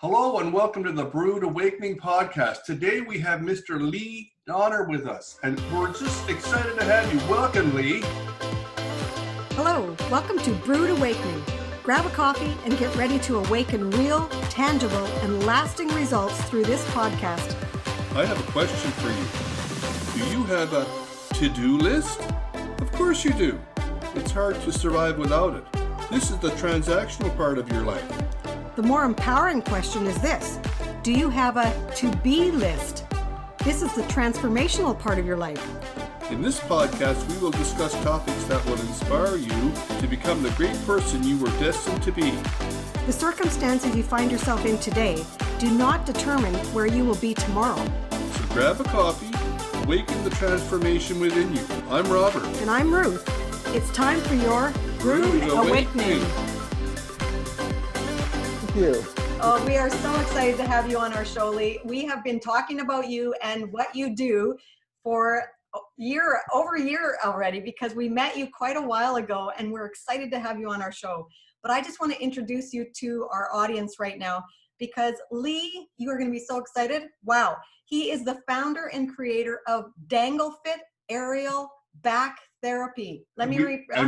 Hello and welcome to the Brood Awakening podcast. Today we have Mr. Lee Downer with us, and we're just excited to have you. Welcome, Lee. Hello, welcome to Brood Awakening. Grab a coffee and get ready to awaken real, tangible, and lasting results through this podcast. I have a question for you. Do you have a to-do list? Of course you do. It's hard to survive without it. This is the transactional part of your life. The more empowering question is this: do you have a to-be list? This is the transformational part of your life. In this podcast, we will discuss topics that will inspire you to become the great person you were destined to be. The circumstances you find yourself in today do not determine where you will be tomorrow. So grab a coffee, awaken the transformation within you. I'm Robert. And I'm Ruth. It's time for your Brood Awakening. You. Oh, we are so excited to have you on our show, Lee. We have been talking about you and what you do for over a year already, because we met you quite a while ago and we're excited to have you on our show. But I just want to introduce you to our audience right now, because Lee, you are going to be so excited. Wow. He is the founder and creator of DangleFit Aerial Back Therapy. And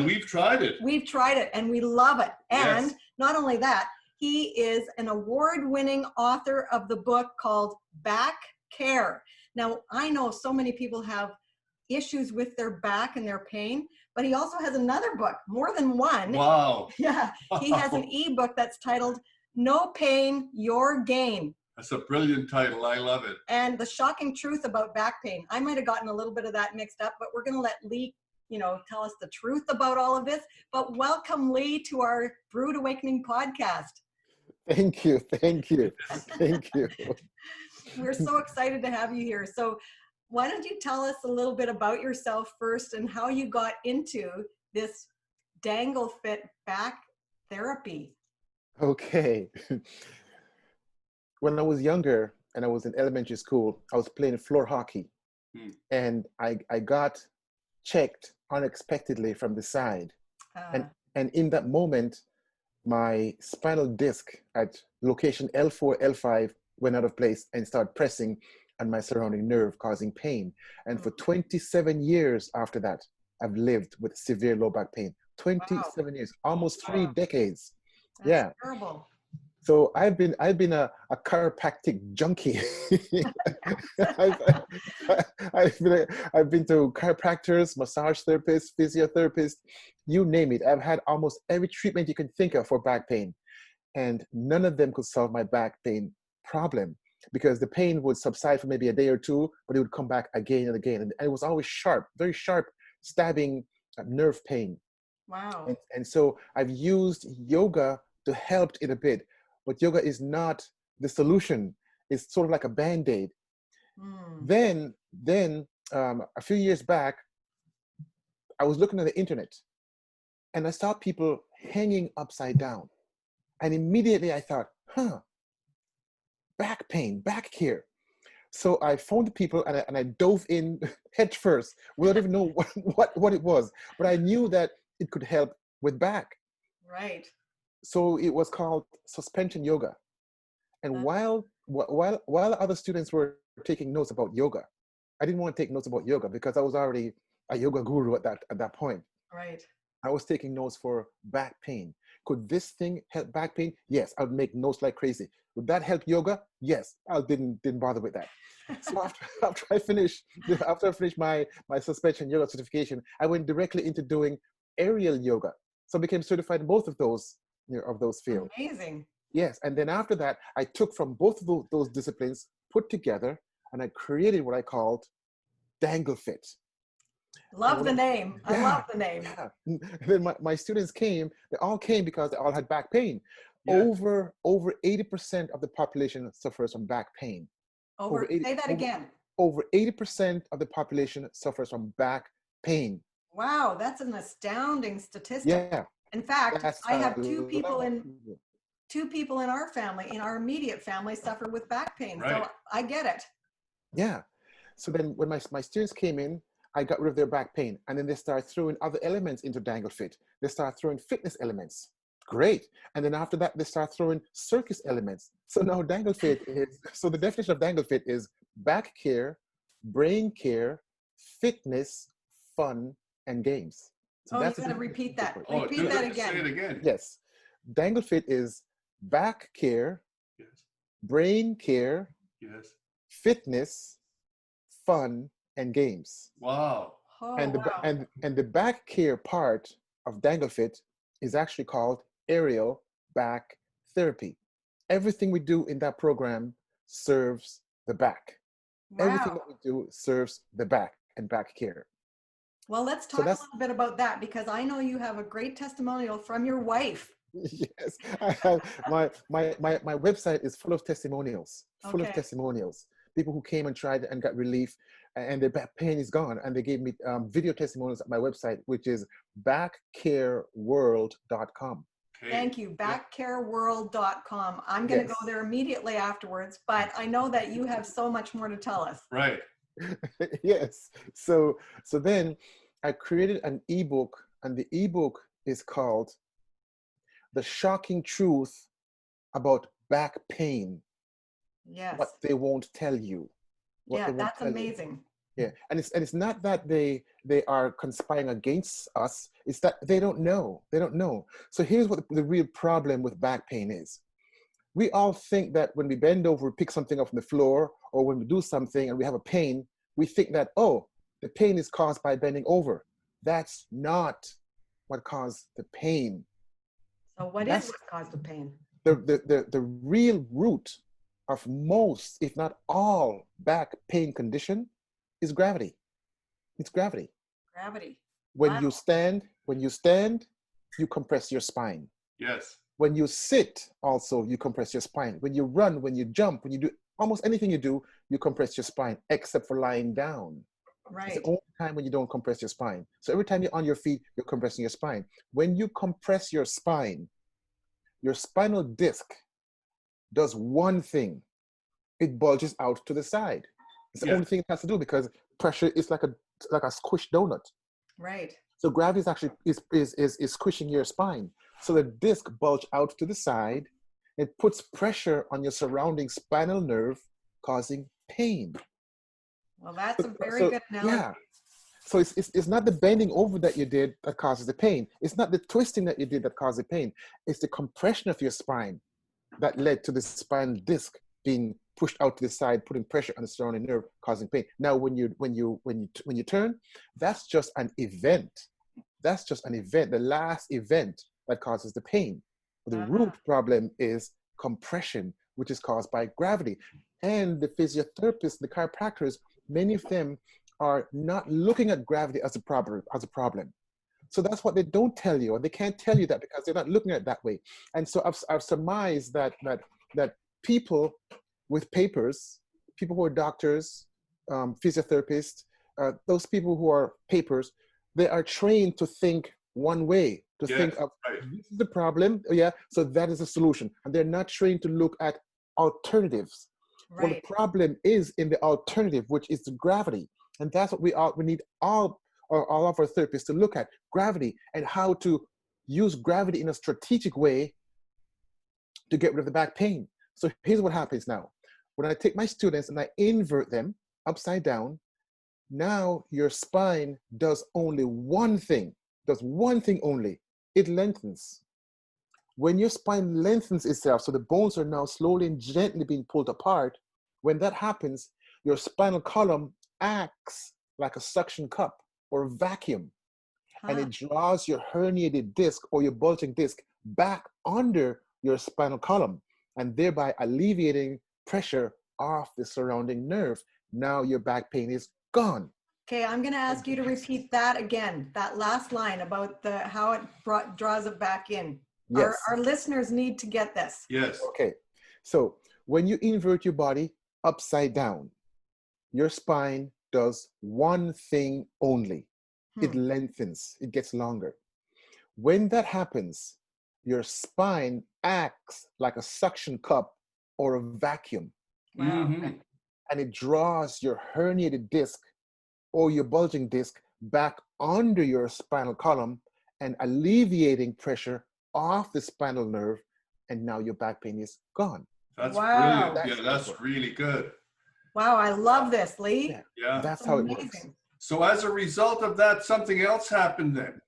we've tried it. We've tried it and we love it. And Yes. Not only that, he is an award-winning author of the book called Back Care. Now, I know so many people have issues with their back and their pain, but he also has another book, more than one. Wow. Yeah, he has an ebook that's titled No Pain, Your Gain. That's a brilliant title. I love it. And the shocking truth about back pain. I might have gotten a little bit of that mixed up, but we're going to let Lee, tell us the truth about all of this. But welcome, Lee, to our Brood Awakening podcast. Thank you. We're so excited to have you here. So why don't you tell us a little bit about yourself first and how you got into this DangleFit back therapy? Okay. When I was younger and I was in elementary school, I was playing floor hockey. And I got checked unexpectedly from the side. And in that moment, my spinal disc at location L4, L5 went out of place and started pressing on my surrounding nerve, causing pain. And for 27 years after that, I've lived with severe low back pain. 27 years, almost 3 decades. That's terrible. So I've been a chiropractic junkie. I've been to chiropractors, massage therapists, physiotherapists, you name it. I've had almost every treatment you can think of for back pain, and none of them could solve my back pain problem, because the pain would subside for maybe a day or two, but it would come back again and again, and it was always sharp, very sharp, stabbing nerve pain. Wow. And so I've used yoga to help it a bit. But yoga is not the solution. It's sort of like a Band-Aid. Then a few years back, I was looking at the internet and I saw people hanging upside down. And immediately I thought, back pain, back care. So I phoned the people and I dove in head first without even know what it was. But I knew that it could help with back. Right. So it was called suspension yoga. And while other students were taking notes about yoga, I didn't want to take notes about yoga because I was already a yoga guru at that point. Right. I was taking notes for back pain. Could this thing help back pain? Yes, I would make notes like crazy. Would that help yoga? Yes, I didn't bother with that. So after I finished my suspension yoga certification, I went directly into doing aerial yoga. So I became certified in both of those fields. Amazing. Yes, and then after that, I took from both of those disciplines, put together, and I created what I called DangleFit. Love the name. I love the name. Yeah. And then my students came. They all came because they all had back pain. Yeah. Over 80% of the population suffers from back pain. Say that again. Over 80% of the population suffers from back pain. Wow, that's an astounding statistic. Yeah. In fact, I have two people in our family, in our immediate family, suffer with back pain. Right. So I get it. Yeah. So then when my students came in, I got rid of their back pain. And then they start throwing other elements into DangleFit. They start throwing fitness elements. Great. And then after that, they start throwing circus elements. So now DangleFit is, so the definition of DangleFit is back care, brain care, fitness, fun, and games. So Oh, that's you got to repeat that. Oh, Repeat that Say it again. again. Yes. DangleFit is back care, Yes. brain care, Yes. fitness, fun, and games. Wow. Oh, And the wow. and the back care part of DangleFit is actually called aerial back therapy. Everything we do in that program serves the back. Everything Wow. that we do serves the back and back care. Well, let's talk a little bit about that, because I know you have a great testimonial from your wife. Yes, I have, my website is full of testimonials, full of Okay. testimonials. People who came and tried and got relief, and their back pain is gone, and they gave me video testimonials at my website, which is backcareworld.com. Okay. Thank you. Backcareworld.com. I'm going to go there immediately afterwards, but I know that you have so much more to tell us. Right. Yes. So then I created an ebook, and the ebook is called The Shocking Truth About Back Pain. Yes. What they won't tell you. Yeah, that's amazing. Yeah, and it's not that they are conspiring against us. It's that they don't know. They don't know. So here's what the real problem with back pain is. We all think that when we bend over, pick something up from the floor, or when we do something and we have a pain, we think that, oh, the pain is caused by bending over. That's not what caused the pain. So what caused the pain? The real root of most, if not all, back pain condition is gravity. It's gravity. Gravity. When you stand, you compress your spine. Yes. When you sit, also, you compress your spine. When you run, when you jump, when you do almost anything you do, you compress your spine, except for lying down. Right. It's the only time when you don't compress your spine. So every time you're on your feet, you're compressing your spine. When you compress your spine, your spinal disc does one thing. It bulges out to the side. It's the only thing it has to do, because pressure is like a squished donut. Right. So gravity is actually is squishing your spine. So the disc bulge out to the side. It puts pressure on your surrounding spinal nerve, causing pain. Well, that's a very good analogy. Yeah. So it's not the bending over that you did that causes the pain. It's not the twisting that you did that causes the pain. It's the compression of your spine that led to the spinal disc being pushed out to the side, putting pressure on the surrounding nerve, causing pain. Now, when you turn, that's just an event. That's just an event, the last event that causes the pain. But the root problem is compression, which is caused by gravity. And the physiotherapists, the chiropractors, many of them are not looking at gravity as a problem. So that's what they don't tell you, or they can't tell you that because they're not looking at it that way. And so I've surmised that people with papers, people who are doctors, physiotherapists, those people who are papers, they are trained to think one way, to think of this is the problem, so that is a solution. And they're not trained to look at alternatives. Right. Well, the problem is in the alternative, which is the gravity. And that's what we need all of our therapists to look at, gravity, and how to use gravity in a strategic way to get rid of the back pain. So here's what happens now. When I take my students and I invert them upside down, now your spine does only one thing, only. It lengthens. When your spine lengthens itself, so the bones are now slowly and gently being pulled apart, when that happens, your spinal column acts like a suction cup or a vacuum, and it draws your herniated disc or your bulging disc back under your spinal column, and thereby alleviating pressure off the surrounding nerve. Now your back pain is gone. Okay, I'm going to ask you to repeat that again, that last line about how it draws it back in. Yes. Our listeners need to get this. Yes. Okay, so when you invert your body upside down, your spine does one thing only. It lengthens, it gets longer. When that happens, your spine acts like a suction cup or a vacuum. Wow. And it draws your herniated disc or your bulging disc back under your spinal column and alleviating pressure off the spinal nerve, and now your back pain is gone. That's Wow. brilliant. That's really good. Wow, I love this, Lee. Yeah. That's how it works. So as a result of that, something else happened then.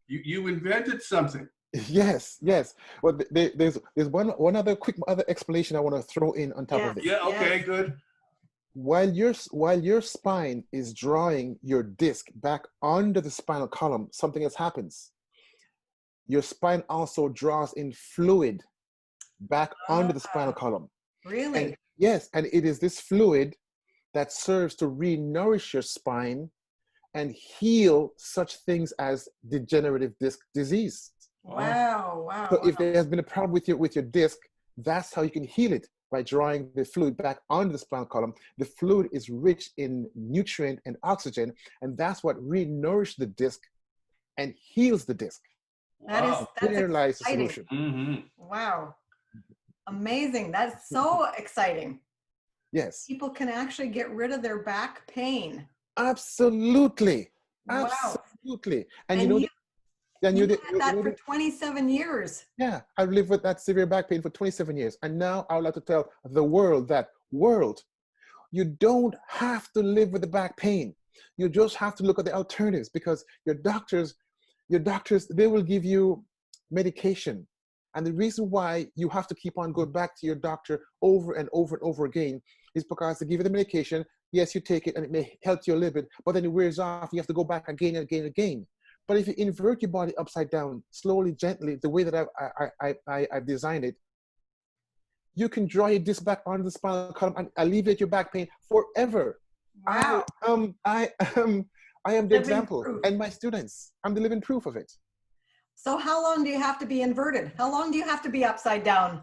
You invented something. Yes. Well, there's one other quick other explanation I want to throw in on top of this. Yeah. Okay. Good. While your spine is drawing your disc back under the spinal column, something else happens. Your spine also draws in fluid back under the spinal column. Really? And yes, and it is this fluid that serves to re-nourish your spine and heal such things as degenerative disc disease. Wow. So if there has been a problem with your disc, that's how you can heal it, by drawing the fluid back onto the spinal column. The fluid is rich in nutrient and oxygen, and that's what re-nourishes the disc and heals the disc. That's There lies the exciting. solution. Mm-hmm. Wow. Amazing. That's so exciting. Yes. People can actually get rid of their back pain. Absolutely. Wow. Absolutely. And you had that for 27 years. Yeah, I've lived with that severe back pain for 27 years. And now I would like to tell the world that, you don't have to live with the back pain. You just have to look at the alternatives, because your doctors, they will give you medication. And the reason why you have to keep on going back to your doctor over and over and over again is because they give you the medication. Yes, you take it and it may help you a little bit, but then it wears off. You have to go back again and again and again. But if you invert your body upside down, slowly, gently, the way that I've designed it, you can draw your disc back onto the spinal column and alleviate your back pain forever. Wow. I am the example, proof. and my students, I'm the living proof of it. So how long do you have to be inverted? How long do you have to be upside down?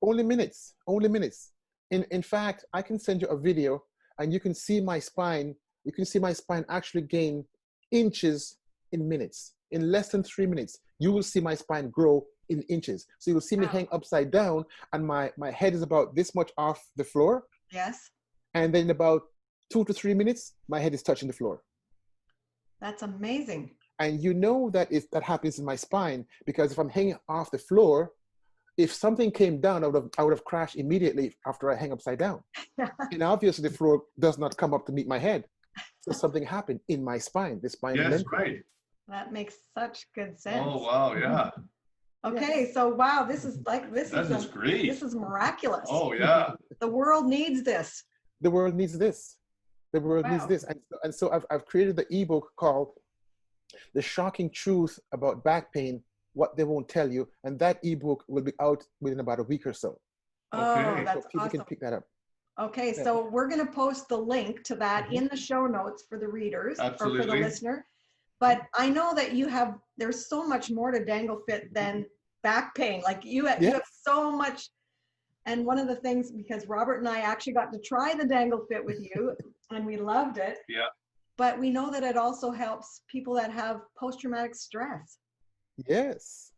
Only minutes. In fact, I can send you a video and you can see my spine. You can see my spine actually gain inches in minutes. In less than 3 minutes, you will see my spine grow in inches. So you will see me hang upside down and my head is about this much off the floor. Yes. And then in about 2 to 3 minutes, my head is touching the floor. That's amazing. And you know that that happens in my spine, because if I'm hanging off the floor, if something came down, I would have crashed immediately after I hang upside down. And obviously the floor does not come up to meet my head. So something happened in my spine. The spine. Yes, right. That makes such good sense. Oh wow, yeah. Okay, so wow, this is great. This is miraculous. Oh yeah. The world needs this. The world needs this. The world needs this. And so I've created the ebook called The Shocking Truth About Back Pain, What They Won't Tell You. And that ebook will be out within about a week or so. Oh, that's so people awesome. can pick that up. Okay, so we're going to post the link to that in the show notes for the readers or for the listener. But I know that there's so much more to DangleFit than back pain. Like you have so much. And one of the things, because Robert and I actually got to try the DangleFit with you and we loved it. Yeah. But we know that it also helps people that have post-traumatic stress. Yes.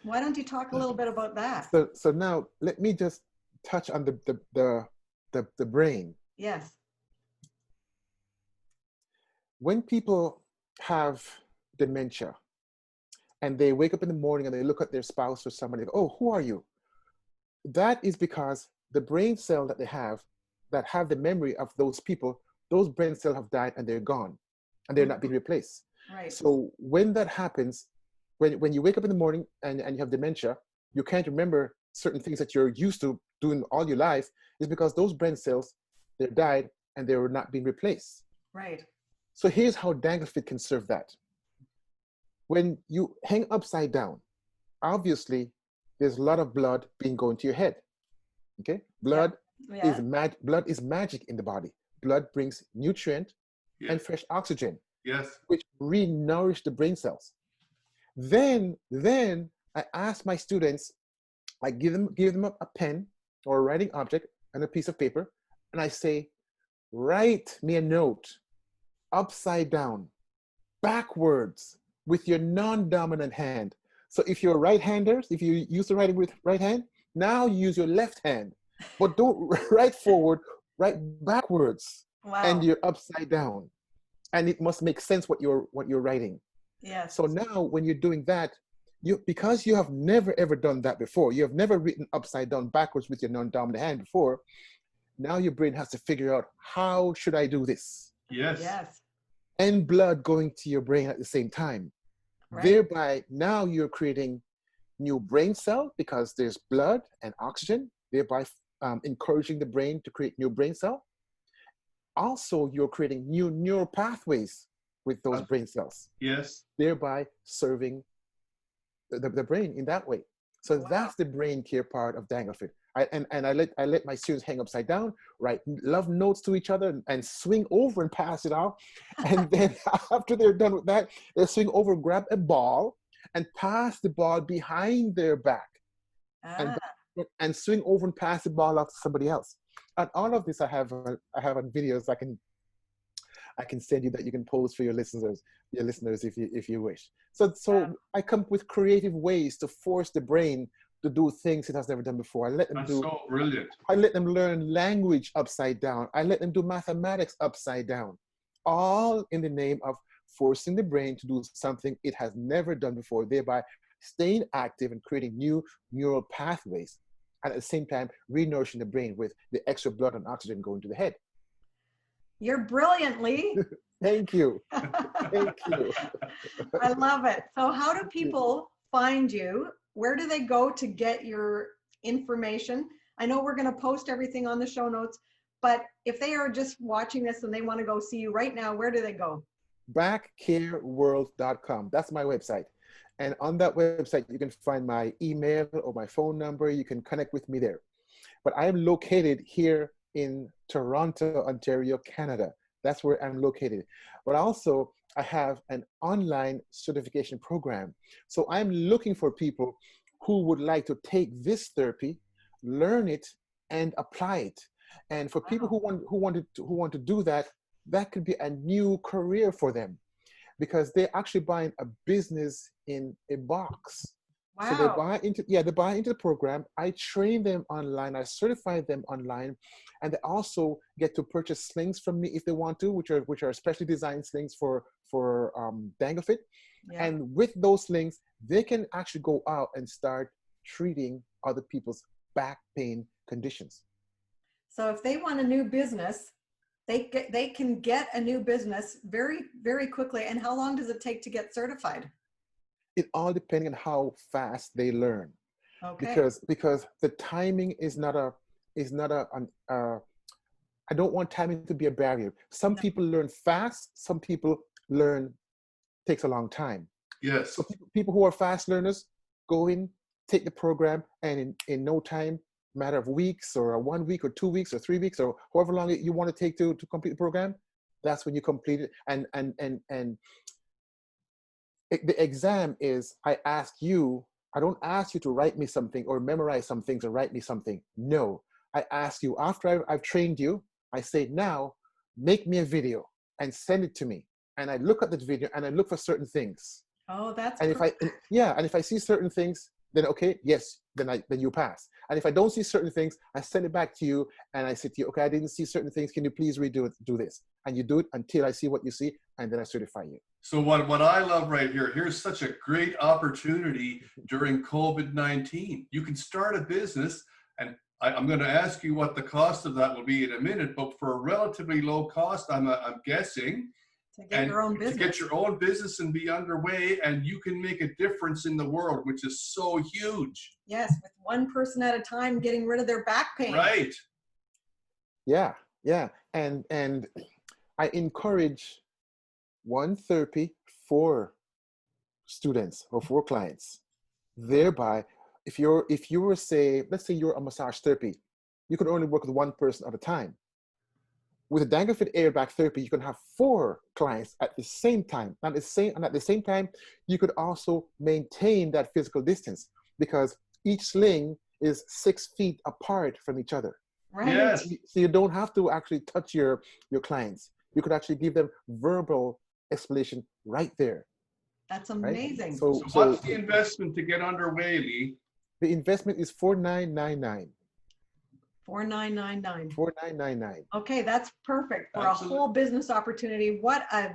Why don't you talk a little bit about that? So now let me just touch on the brain. Yes. When people have dementia and they wake up in the morning and they look at their spouse or somebody, oh, who are you? That is because the brain cell that they have that have the memory of those people, those brain cells have died and they're gone and they're not being replaced. Right. So when that happens, when you wake up in the morning and you have dementia, you can't remember certain things that you're used to doing all your life, is because those brain cells, they died and they were not being replaced. Right. So here's how DangleFit can serve that. When you hang upside down, obviously there's a lot of blood being going to your head. Okay? Blood is magic in the body. Blood brings nutrient and fresh oxygen, which re-nourish the brain cells. Then I ask my students, I give them a pen or a writing object and a piece of paper, and I say, write me a note upside down, backwards, with your non-dominant hand. So if you're right-handers, if you use the writing with right hand, now use your left hand. But don't write forward, write backwards. Wow. And you're upside down. And it must make sense what you're writing. Yes. So now when you're doing that, because you have never ever done that before, you have never written upside down backwards with your non-dominant hand before. Now your brain has to figure out, how should I do this? Yes. Yes. And blood going to your brain at the same time. Right. Thereby, now you're creating new brain cell because there's blood and oxygen, thereby encouraging the brain to create new brain cell. Also, you're creating new neural pathways with those brain cells. Yes. Thereby serving the brain in that way. So Wow. that's the brain care part of DangleFit. I let my students hang upside down, write love notes to each other, and swing over and pass it out. And then after they're done with that, they swing over, grab a ball, and pass the ball behind their back, and swing over and pass the ball off to somebody else. And all of this I have on videos I can send you that you can post for your listeners if you wish. So I come up with creative ways to force the brain to do things it has never done before. I let them so brilliant. I let them learn language upside down. I let them do mathematics upside down, all in the name of forcing the brain to do something it has never done before, thereby staying active and creating new neural pathways, and at the same time re-nourishing the brain with the extra blood and oxygen going to the head. You're brilliant, Lee. Thank you. Thank you. I love it. So how do people find you? Where do they go to get your information? I know we're going to post everything on the show notes, but if they are just watching this and they want to go see you right now, where do they go? backcareworld.com. That's my website. And on that website, you can find my email or my phone number. You can connect with me there. But I am located here in Toronto, Ontario, Canada. That's where I'm located. But also, I have an online certification program. So I'm looking for people who would like to take this therapy, learn it, and apply it. And for people who want to do that, that could be a new career for them, because they're actually buying a business in a box. Wow. So they buy into the program. I train them online. I certify them online, and they also get to purchase slings from me if they want to, which are specially designed slings for DangleFit. Yeah. And with those slings, they can actually go out and start treating other people's back pain conditions. So if they want a new business, they can get a new business very, very quickly. And how long does it take to get certified? It all depends on how fast they learn. Okay. Because the timing is not a I don't want timing to be a barrier. Some people learn fast, some people learn takes a long time. Yes. So people who are fast learners go in, take the program, and in no time, matter of weeks or 1 week or 2 weeks or 3 weeks or however long you want to take to complete the program, that's when you complete it. And the exam is, I don't ask you to write me something or memorize some things or write me something. No, I ask you, after I've trained you, I say, now make me a video and send it to me. And I look at the video and I look for certain things. Oh, that's and if I see certain things, then okay, yes, then you pass. And if I don't see certain things, I send it back to you and I say to you, okay, I didn't see certain things. Can you please do this? And you do it until I see what you see, and then I certify you. So what I love right here, here's such a great opportunity during COVID-19. You can start a business, and I'm going to ask you what the cost of that will be in a minute, but for a relatively low cost, I'm guessing, to get your own business. To get your own business and be underway, and you can make a difference in the world, which is so huge. Yes, with one person at a time getting rid of their back pain. Right. Yeah. And I encourage one therapy for students or for clients. Thereby, if you were, let's say you're a massage therapy, you could only work with one person at a time. With a DangleFit airback therapy, you can have 4 clients at the same time. And at the same time, you could also maintain that physical distance, because each sling is 6 feet apart from each other. Right. Yes. So you don't have to actually touch your clients. You could actually give them verbal explanation right there. That's amazing. Right? So what's the investment to get underway, Lee? The investment is $4,999. $4,999. $4,999. Okay, that's perfect for Absolutely. a whole business opportunity. What a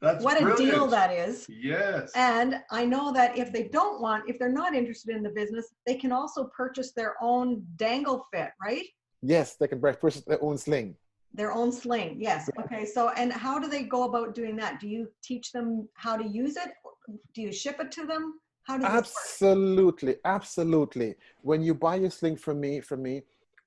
That's what a deal brilliant. that is. Yes. And I know that if they're not interested in the business, they can also purchase their own DangleFit, right? Yes, they can purchase their own sling. Their own sling. Yes. Okay. So, and how do they go about doing that? Do you teach them how to use it? Do you ship it to them? How does this work? Absolutely, absolutely. When you buy your sling from me,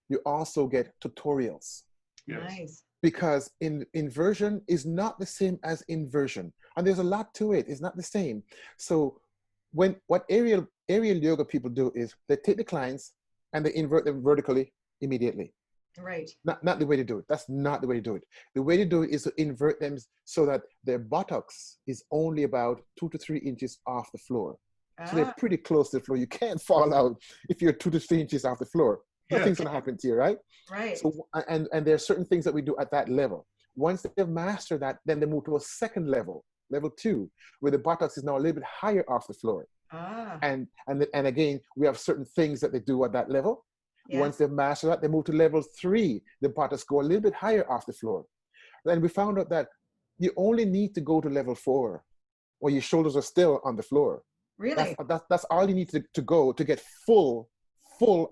you also get tutorials. Yes. Nice. Because inversion is not the same as inversion, and there's a lot to it. It's not the same. So what aerial yoga people do is they take the clients and they invert them vertically immediately. Right. Not the way to do it. That's not the way to do it. The way to do it is to invert them so that their buttocks is only about 2 to 3 inches off the floor. So they're pretty close to the floor. You can't fall out if you're 2 to 3 inches off the floor. Nothing's gonna happen to you, right? Right. So and there are certain things that we do at that level. Once they've mastered that, then they move to a second level, level 2, where the buttocks is now a little bit higher off the floor. And again, we have certain things that they do at that level. Yes. Once they've mastered that, they move to level 3. The buttocks go a little bit higher off the floor. Then we found out that you only need to go to level 4, where your shoulders are still on the floor. Really? That's all you need to go to get full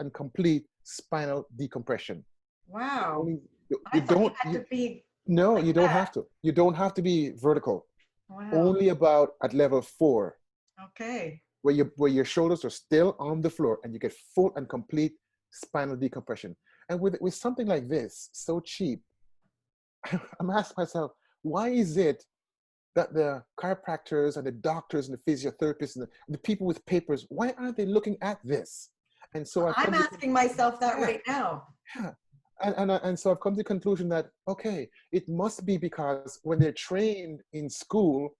and complete spinal decompression. Wow. You don't have to. You don't have to be vertical. Wow. Only about at level 4. Okay. Where your shoulders are still on the floor and you get full and complete spinal decompression. And with something like this, so cheap, I'm asking myself, why is it that the chiropractors and the doctors and the physiotherapists and the people with papers, why aren't they looking at this? And so I'm asking myself that right now. Yeah. And so I've come to the conclusion that, okay, it must be because when they're trained in school,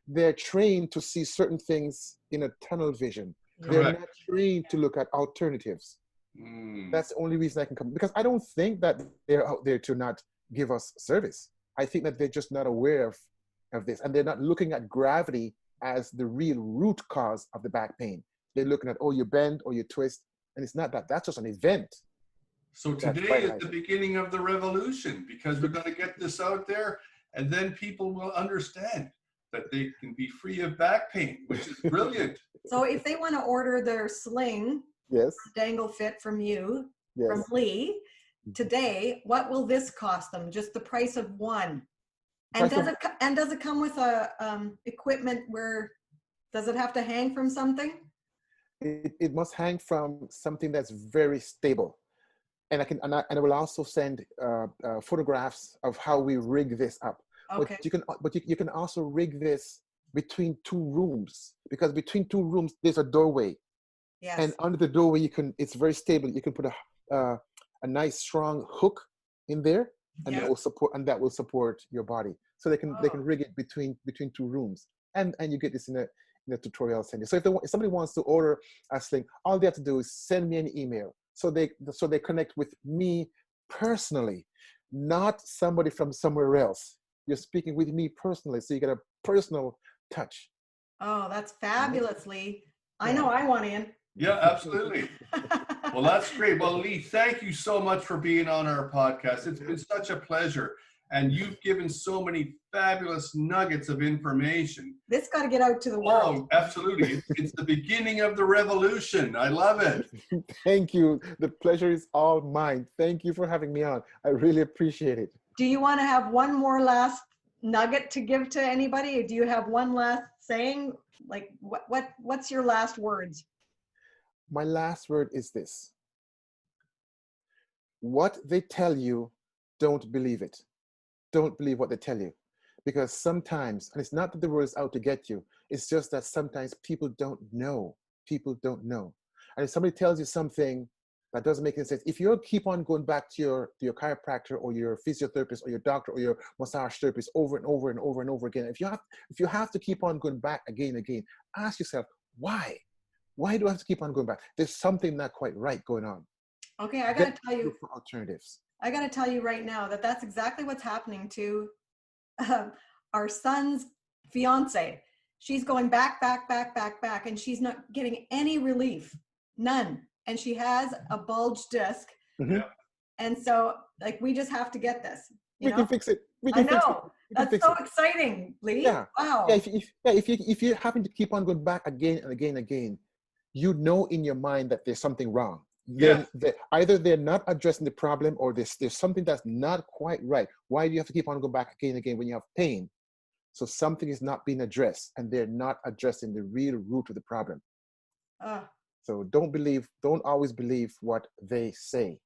they're trained to see certain things in a tunnel vision. Correct. They're not trained to look at alternatives. That's the only reason I can come, because I don't think that they're out there to not give us service. I think that they're just not aware of this, and they're not looking at gravity as the real root cause of the back pain. They're looking at, oh, you bend or you twist, and it's not that. That's just an event. So today is the beginning of the revolution, because we're going to get this out there, and then people will understand that they can be free of back pain, which is brilliant. So if they want to order their sling, yes, DangleFit from you, yes, from Lee, today, what will this cost them? Just the price of one. And does it come with a equipment where, does it have to hang from something? It must hang from something that's very stable. And I will also send photographs of how we rig this up. Okay. But you can also rig this between 2 rooms, because between 2 rooms there's a doorway. Yes. And under the doorway it's very stable. You can put a nice strong hook in there, and that will support your body. So they can rig it between 2 rooms, and you get this in a tutorial send you. So if somebody wants to order a sling, all they have to do is send me an email. So they connect with me personally, not somebody from somewhere else. You're speaking with me personally, so you get a personal touch. Oh, that's fabulous, Lee. I know I want in. Yeah, absolutely. Well, that's great. Well, Lee, thank you so much for being on our podcast. It's been such a pleasure. And you've given so many fabulous nuggets of information. This got to get out to the world. Oh, absolutely. It's the beginning of the revolution. I love it. Thank you. The pleasure is all mine. Thank you for having me on. I really appreciate it. Do you want to have one more last nugget to give to anybody? Do you have one last saying? Like what's your last words? My last word is this. What they tell you, don't believe it. Don't believe what they tell you, because sometimes, and it's not that the world is out to get you, it's just that sometimes people don't know. And if somebody tells you something that doesn't make any sense, if you keep on going back to your chiropractor or your physiotherapist or your doctor or your massage therapist over and over and over and over again, if you have to keep on going back again and again, ask yourself, why do I have to keep on going back? There's something not quite right going on. Okay, I got to tell you, for alternatives. I got to tell you right now that that's exactly what's happening to our son's fiance. She's going back, and she's not getting any relief, none. And she has a bulge disc. Mm-hmm. And so, like, we just have to get this. We can fix it. We can fix it. That's so exciting, Lee. Yeah. Wow. Yeah. If you happen to keep on going back again and again and again, you know in your mind that there's something wrong. Either they're not addressing the problem, or there's something that's not quite right. Why do you have to keep on going back again and again when you have pain? So something is not being addressed, and they're not addressing the real root of the problem. So don't always believe what they say.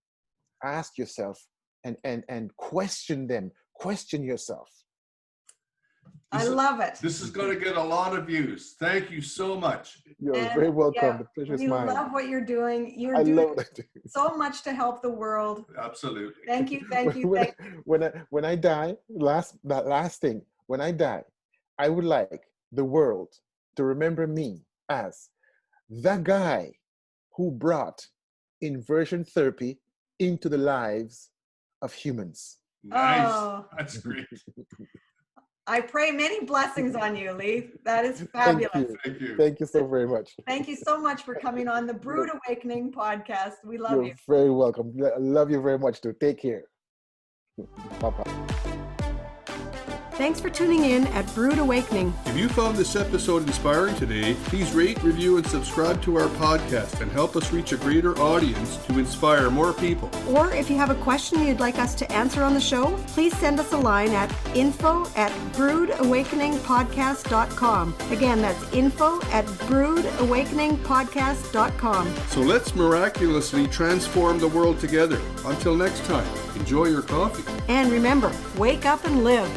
Ask yourself and question them. Question yourself. I love it. This is going to get a lot of views. Thank you so much. You're very welcome. The pleasure is mine. You love what you're doing. You're doing so much to help the world. Absolutely. Thank you. Thank you. When I die, that last thing, when I die, I would like the world to remember me as the guy who brought inversion therapy into the lives of humans. Nice. Oh. That's great. I pray many blessings on you, Lee. That is fabulous. Thank you. Thank you so very much. Thank you so much for coming on the Brood Awakening podcast. We love you. You're very welcome. I love you very much too. Take care. Bye-bye. Thanks for tuning in at Brood Awakening. If you found this episode inspiring today, please rate, review, and subscribe to our podcast and help us reach a greater audience to inspire more people. Or if you have a question you'd like us to answer on the show, please send us a line at info@broodawakeningpodcast.com. Again, that's info@broodawakeningpodcast.com. So let's miraculously transform the world together. Until next time, enjoy your coffee. And remember, wake up and live.